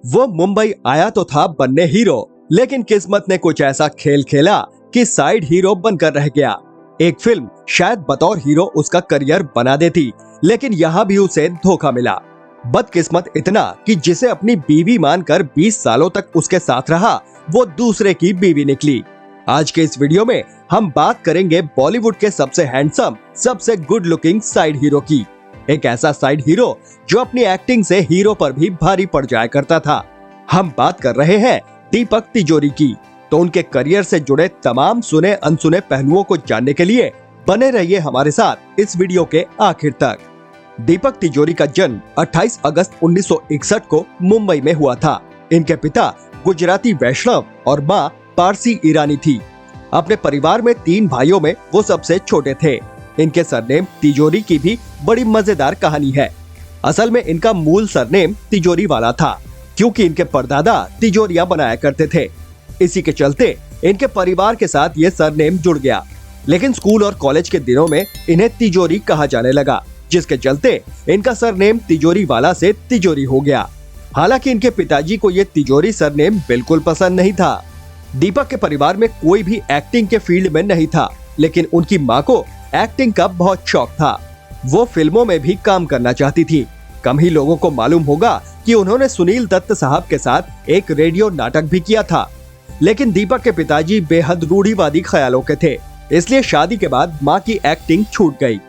वो मुंबई आया तो था बनने हीरो, लेकिन किस्मत ने कुछ ऐसा खेल खेला कि साइड हीरो बनकर रह गया। एक फिल्म शायद बतौर हीरो उसका करियर बना देती, लेकिन यहाँ भी उसे धोखा मिला। बदकिस्मत इतना कि जिसे अपनी बीवी मानकर 20 सालों तक उसके साथ रहा, वो दूसरे की बीवी निकली। आज के इस वीडियो में हम बात करेंगे बॉलीवुड के सबसे हैंडसम, सबसे गुड लुकिंग साइड हीरो की। एक ऐसा साइड हीरो जो अपनी एक्टिंग से हीरो पर भी भारी पड़ जाया करता था। हम बात कर रहे हैं दीपक तिजोरी की। तो उनके करियर से जुड़े तमाम सुने अनसुने पहलुओं को जानने के लिए बने रहिए हमारे साथ इस वीडियो के आखिर तक। दीपक तिजोरी का जन्म 28 अगस्त 1961 को मुंबई में हुआ था। इनके पिता गुजराती वैष्णव और माँ पारसी ईरानी थी। अपने परिवार में 3 भाइयों में वो सबसे छोटे थे। इनके सरनेम तिजोरी की भी बड़ी मजेदार कहानी है। असल में इनका मूल सरनेम तिजोरी वाला था, क्योंकि इनके परदादा तिजोरियां बनाया करते थे। इसी के चलते इनके परिवार के साथ ये सरनेम जुड़ गया। लेकिन स्कूल और कॉलेज के दिनों में इन्हें तिजोरी कहा जाने लगा, जिसके चलते इनका सरनेम तिजोरी वाला से तिजोरी हो गया। हालांकि इनके पिताजी को ये तिजोरी सरनेम बिल्कुल पसंद नहीं था। दीपक के परिवार में कोई भी एक्टिंग के फील्ड में नहीं था, लेकिन उनकी माँ को एक्टिंग का बहुत शौक था। वो फिल्मों में भी काम करना चाहती थी। कम ही लोगों को मालूम होगा कि उन्होंने सुनील दत्त साहब के साथ एक रेडियो नाटक भी किया था। लेकिन दीपक के पिताजी बेहद रूढ़िवादी ख्यालों के थे, इसलिए शादी के बाद माँ की एक्टिंग छूट गई।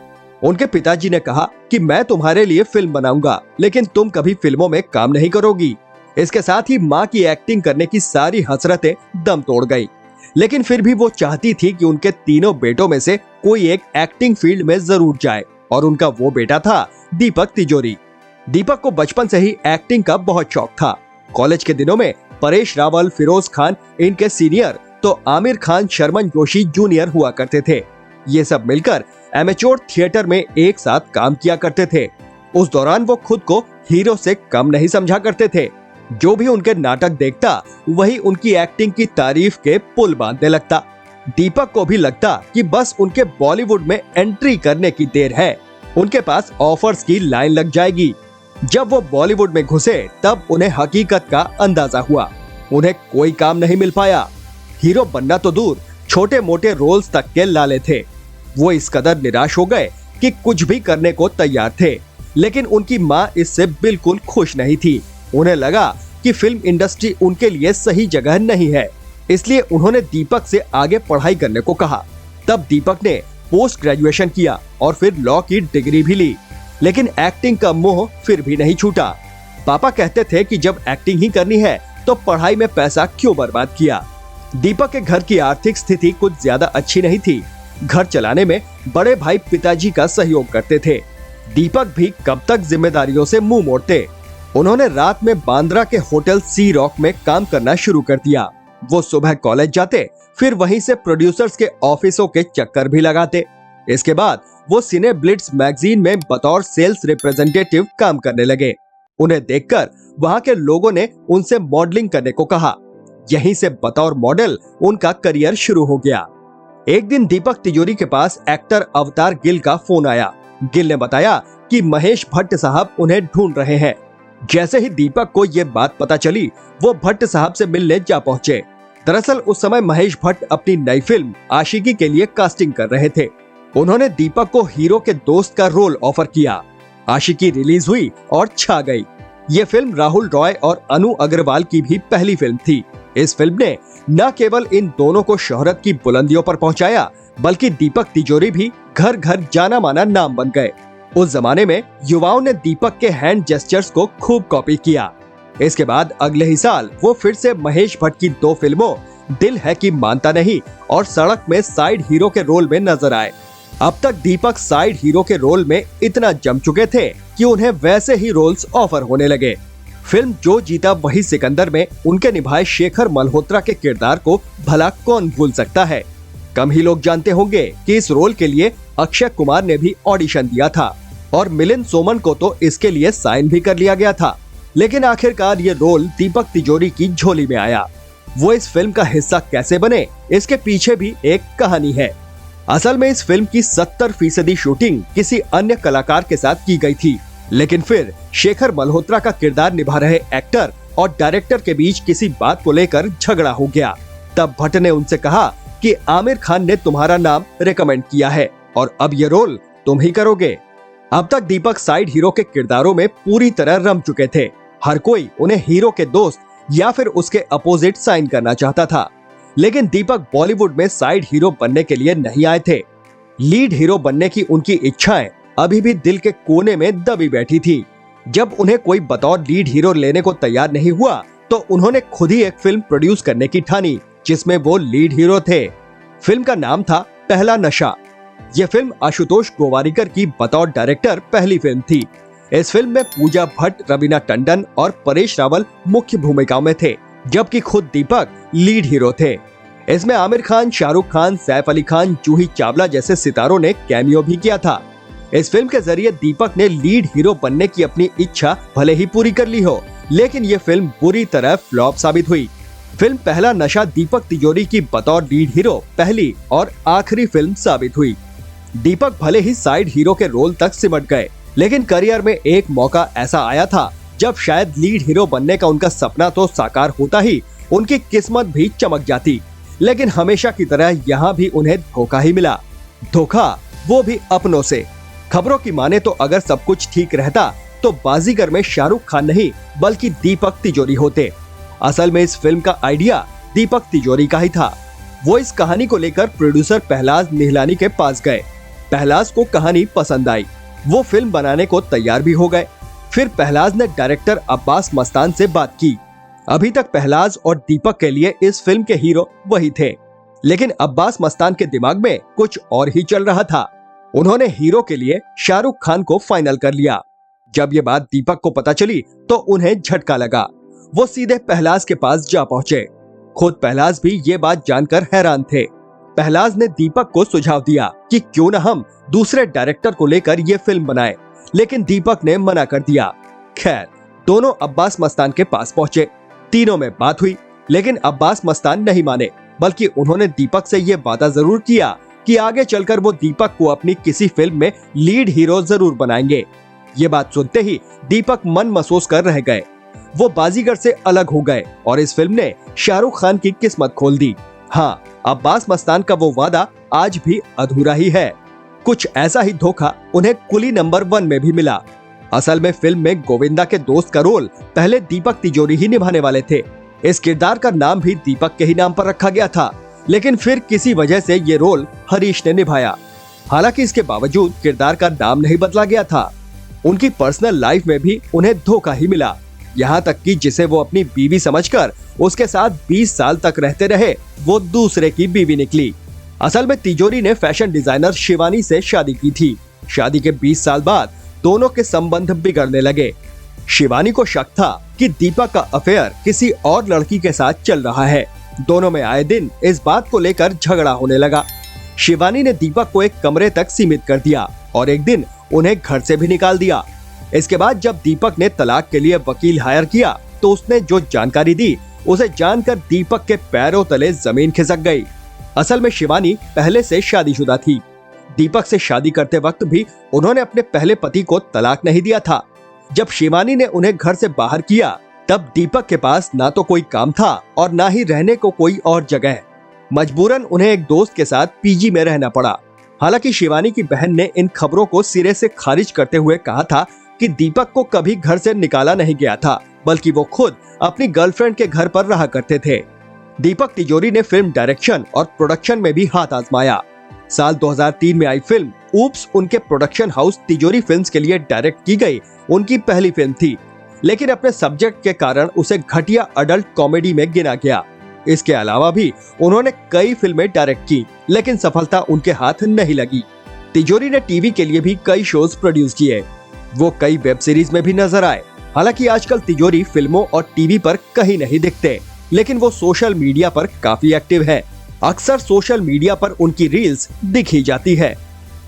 उनके पिताजी ने कहा कि मैं तुम्हारे लिए फिल्म बनाऊंगा, लेकिन तुम कभी फिल्मों में काम नहीं करोगी। इसके साथ ही माँ की एक्टिंग करने की सारी हसरतें दम तोड़ गई। लेकिन फिर भी वो चाहती थी कि उनके तीनों बेटों में से कोई एक एक्टिंग फील्ड में जरूर जाए, और उनका वो बेटा था दीपक तिजोरी। दीपक को बचपन से ही एक्टिंग का बहुत शौक था। कॉलेज के दिनों में परेश रावल, फिरोज खान इनके सीनियर, तो आमिर खान, शर्मन जोशी जूनियर हुआ करते थे। ये सब मिलकर एमेच्योर थिएटर में एक साथ काम किया करते थे। उस दौरान वो खुद को हीरो से कम नहीं समझा करते थे। जो भी उनके नाटक देखता, वही उनकी एक्टिंग की तारीफ के पुल बांधने लगता। दीपक को भी लगता कि बस उनके बॉलीवुड में एंट्री करने की देर है, उनके पास ऑफर्स की लाइन लग जाएगी। जब वो बॉलीवुड में घुसे, तब उन्हें हकीकत का अंदाजा हुआ। उन्हें कोई काम नहीं मिल पाया। हीरो बनना तो दूर, छोटे मोटे रोल्स तक के लाले थे। वो इस कदर निराश हो गए कि कुछ भी करने को तैयार थे। लेकिन उनकी माँ इससे बिल्कुल खुश नहीं थी। उन्हें लगा कि फिल्म इंडस्ट्री उनके लिए सही जगह नहीं है, इसलिए उन्होंने दीपक से आगे पढ़ाई करने को कहा। तब दीपक ने पोस्ट ग्रेजुएशन किया और फिर लॉ की डिग्री भी ली। लेकिन एक्टिंग का मोह फिर भी नहीं छूटा। पापा कहते थे कि जब एक्टिंग ही करनी है तो पढ़ाई में पैसा क्यों बर्बाद किया। दीपक के घर की आर्थिक स्थिति कुछ ज्यादा अच्छी नहीं थी। घर चलाने में बड़े भाई पिताजी का सहयोग करते थे। दीपक भी कब तक जिम्मेदारियों से मुंह मोड़ते। उन्होंने रात में बांद्रा के होटल सी रॉक में काम करना शुरू कर दिया। वो सुबह कॉलेज जाते, फिर वहीं से प्रोड्यूसर्स के ऑफिसों के चक्कर भी लगाते। इसके बाद वो सिने ब्लिट्स मैगजीन में बतौर सेल्स रिप्रेजेंटेटिव काम करने लगे। उन्हें देखकर वहां के लोगों ने उनसे मॉडलिंग करने को कहा। यहीं से बतौर मॉडल उनका करियर शुरू हो गया। एक दिन दीपक तिजोरी के पास एक्टर अवतार गिल का फोन आया। गिल ने बताया कि महेश भट्ट साहब उन्हें ढूंढ रहे हैं। जैसे ही दीपक को ये बात पता चली, वो भट्ट साहब से मिलने जा पहुंचे। दरअसल उस समय महेश भट्ट अपनी नई फिल्म आशिकी के लिए कास्टिंग कर रहे थे। उन्होंने दीपक को हीरो के दोस्त का रोल ऑफर किया। आशिकी रिलीज हुई और छा गई। ये फिल्म राहुल रॉय और अनु अग्रवाल की भी पहली फिल्म थी। इस फिल्म ने न केवल इन दोनों को शोहरत की बुलंदियों पर पहुंचाया, बल्कि दीपक तिजोरी भी घर घर जाना माना नाम बन गए। उस जमाने में युवाओं ने दीपक के हैंड जेस्चर्स को खूब कॉपी किया। इसके बाद अगले ही साल वो फिर से महेश भट्ट की 2 फिल्मों दिल है कि मानता नहीं और सड़क में साइड हीरो के रोल में नजर आए। अब तक दीपक साइड हीरो के रोल में इतना जम चुके थे कि उन्हें वैसे ही रोल्स ऑफर होने लगे। फिल्म जो जीता वही सिकंदर में उनके निभाए शेखर मल्होत्रा के किरदार को भला कौन भूल सकता है। कम ही लोग जानते होंगे कि इस रोल के लिए अक्षय कुमार ने भी ऑडिशन दिया था और मिलिंद सोमन को तो इसके लिए साइन भी कर लिया गया था। लेकिन आखिरकार ये रोल दीपक तिजोरी की झोली में आया। वो इस फिल्म का हिस्सा कैसे बने, इसके पीछे भी एक कहानी है। असल में इस फिल्म की 70% शूटिंग किसी अन्य कलाकार के साथ की गई थी, लेकिन फिर शेखर मल्होत्रा का किरदार निभा रहे एक्टर और डायरेक्टर के बीच किसी बात को लेकर झगड़ा हो गया। तब भट्ट ने उनसे कहा कि आमिर खान ने तुम्हारा नाम रेकमेंड किया है और अब ये रोल तुम ही करोगे। अब तक दीपक साइड हीरो के किरदारों में पूरी तरह रम चुके थे। हर कोई उन्हें हीरो के दोस्त या फिर उसके अपोजिट साइन करना चाहता था, लेकिन दीपक बॉलीवुड में साइड हीरो बनने के लिए नहीं आए थे। लीड हीरो बनने की उनकी इच्छाएं अभी भी दिल के कोने में दबी बैठी थी। जब उन्हें कोई बतौर लीड हीरो लेने को तैयार नहीं हुआ तो उन्होंने खुद ही एक फिल्म प्रोड्यूस करने की ठानी जिसमें वो लीड हीरो थे। फिल्म का नाम था पहला नशा। यह फिल्म आशुतोष गोवारिकर की बतौर डायरेक्टर पहली फिल्म थी। इस फिल्म में पूजा भट्ट, रवीना टंडन और परेश रावल मुख्य भूमिकाओं में थे, जबकि खुद दीपक लीड हीरो थे। इसमें आमिर खान, शाहरुख खान, सैफ अली खान, जूही चावला जैसे सितारों ने कैमियो भी किया था। इस फिल्म के जरिए दीपक ने लीड हीरो बनने की अपनी इच्छा भले ही पूरी कर ली हो, लेकिन ये फिल्म बुरी तरह फ्लॉप साबित हुई। फिल्म पहला नशा दीपक तिजोरी की बतौर लीड हीरो पहली और आखिरी फिल्म साबित हुई। दीपक भले ही साइड हीरो के रोल तक सिमट गए, लेकिन करियर में एक मौका ऐसा आया था जब शायद लीड हीरो बनने का उनका सपना तो साकार होता ही, उनकी किस्मत भी चमक जाती। लेकिन हमेशा की तरह यहाँ भी उन्हें धोखा ही मिला। धोखा वो भी अपनों से। खबरों की माने तो अगर सब कुछ ठीक रहता तो बाजीगर में शाहरुख खान नहीं बल्कि दीपक तिजोरी होते। असल में इस फिल्म का आइडिया दीपक तिजोरी का ही था। वो इस कहानी को लेकर प्रोड्यूसर पहलाज निहलानी के पास गए। पहलाज को कहानी पसंद आई, वो फिल्म बनाने को तैयार भी हो गए। फिर पहलाज ने डायरेक्टर अब्बास मस्तान से बात की। अभी तक पहलाज और दीपक के लिए इस फिल्म के हीरो वही थे, लेकिन अब्बास मस्तान के दिमाग में कुछ और ही चल रहा था। उन्होंने हीरो के लिए शाहरुख खान को फाइनल कर लिया। जब ये बात दीपक को पता चली तो उन्हें झटका लगा। वो सीधे पहलाज के पास जा पहुंचे। खुद पहलाज भी ये बात जानकर हैरान थे। पहलाज ने दीपक को सुझाव दिया कि क्यों न हम दूसरे डायरेक्टर को लेकर ये फिल्म बनाएं, लेकिन दीपक ने मना कर दिया। खैर, दोनों अब्बास मस्तान के पास पहुंचे। तीनों में बात हुई, लेकिन अब्बास मस्तान नहीं माने, बल्कि उन्होंने दीपक से ये वादा जरूर किया कि आगे चलकर वो दीपक को अपनी किसी फिल्म में लीड हीरो जरूर बनाएंगे। ये बात सुनते ही दीपक मन महसूस कर रह गए। वो बाजीगर से अलग हो गए और इस फिल्म ने शाहरुख खान की किस्मत खोल दी। हाँ, अब्बास मस्तान का वो वादा आज भी अधूरा ही है। कुछ ऐसा ही धोखा उन्हें कुली नंबर 1 में भी मिला। असल में फिल्म में गोविंदा के दोस्त का रोल पहले दीपक तिजोरी ही निभाने वाले थे। इस किरदार का नाम भी दीपक के ही नाम पर रखा गया था, लेकिन फिर किसी वजह से ये रोल हरीश ने निभाया। हालांकि इसके बावजूद किरदार का नाम नहीं बदला गया था। उनकी पर्सनल लाइफ में भी उन्हें धोखा ही मिला, यहाँ तक कि जिसे वो अपनी बीवी समझकर उसके साथ 20 साल तक रहते रहे, वो दूसरे की बीवी निकली। असल में तिजोरी ने फैशन डिजाइनर शिवानी से शादी की थी। शादी के 20 साल बाद दोनों के संबंध बिगड़ने लगे। शिवानी को शक था कि दीपक का अफेयर किसी और लड़की के साथ चल रहा है। दोनों में आए दिन इस बात को लेकर झगड़ा होने लगा। शिवानी ने दीपक को एक कमरे तक सीमित कर दिया और एक दिन उन्हें घर से भी निकाल दिया। इसके बाद जब दीपक ने तलाक के लिए वकील हायर किया तो उसने जो जानकारी दी उसे जानकर दीपक के पैरों तले जमीन खिसक गई। असल में शिवानी पहले से शादीशुदा थी। दीपक से शादी करते वक्त भी उन्होंने अपने पहले पति को तलाक नहीं दिया था। जब शिवानी ने उन्हें घर से बाहर किया तब दीपक के पास ना तो कोई काम था और ना ही रहने को कोई और जगह। मजबूरन उन्हें एक दोस्त के साथ पीजी में रहना पड़ा। हालांकि शिवानी की बहन ने इन खबरों को सिरे से खारिज करते हुए कहा था कि दीपक को कभी घर से निकाला नहीं गया था, बल्कि वो खुद अपनी गर्लफ्रेंड के घर पर रहा करते थे। दीपक तिजोरी ने फिल्म डायरेक्शन और प्रोडक्शन में भी हाथ आजमाया। साल 2003 में आई फिल्म ऊप्स उनके प्रोडक्शन हाउस तिजोरी फिल्म्स के लिए डायरेक्ट की गई उनकी पहली फिल्म थी, लेकिन अपने सब्जेक्ट के कारण उसे घटिया अडल्ट कॉमेडी में गिना गया। इसके अलावा भी उन्होंने कई फिल्में डायरेक्ट की, लेकिन सफलता उनके हाथ नहीं लगी। तिजोरी ने टीवी के लिए भी कई शोज प्रोड्यूस किए। वो कई वेब सीरीज में भी नजर आए। हालांकि आजकल तिजोरी फिल्मों और टीवी पर कहीं नहीं दिखते, लेकिन वो सोशल मीडिया पर काफी एक्टिव है। अक्सर सोशल मीडिया पर उनकी रील्स दिखी जाती है।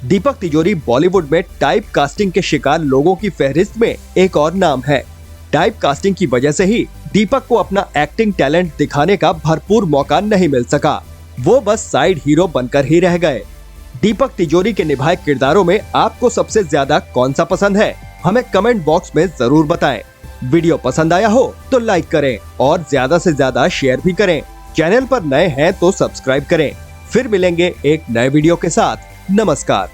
दीपक तिजोरी बॉलीवुड में टाइप कास्टिंग के शिकार लोगों की फहरिस्त में एक और नाम है। टाइप कास्टिंग की वजह से ही दीपक को अपना एक्टिंग टैलेंट दिखाने का भरपूर मौका नहीं मिल सका। वो बस साइड हीरो बनकर ही रह गए। दीपक तिजोरी के निभाए किरदारों में आपको सबसे ज्यादा कौन सा पसंद है? हमें कमेंट बॉक्स में जरूर बताएं। वीडियो पसंद आया हो तो लाइक करें और ज्यादा से ज्यादा शेयर भी करें। चैनल पर नए हैं तो सब्सक्राइब करें। फिर मिलेंगे एक नए वीडियो के साथ। नमस्कार।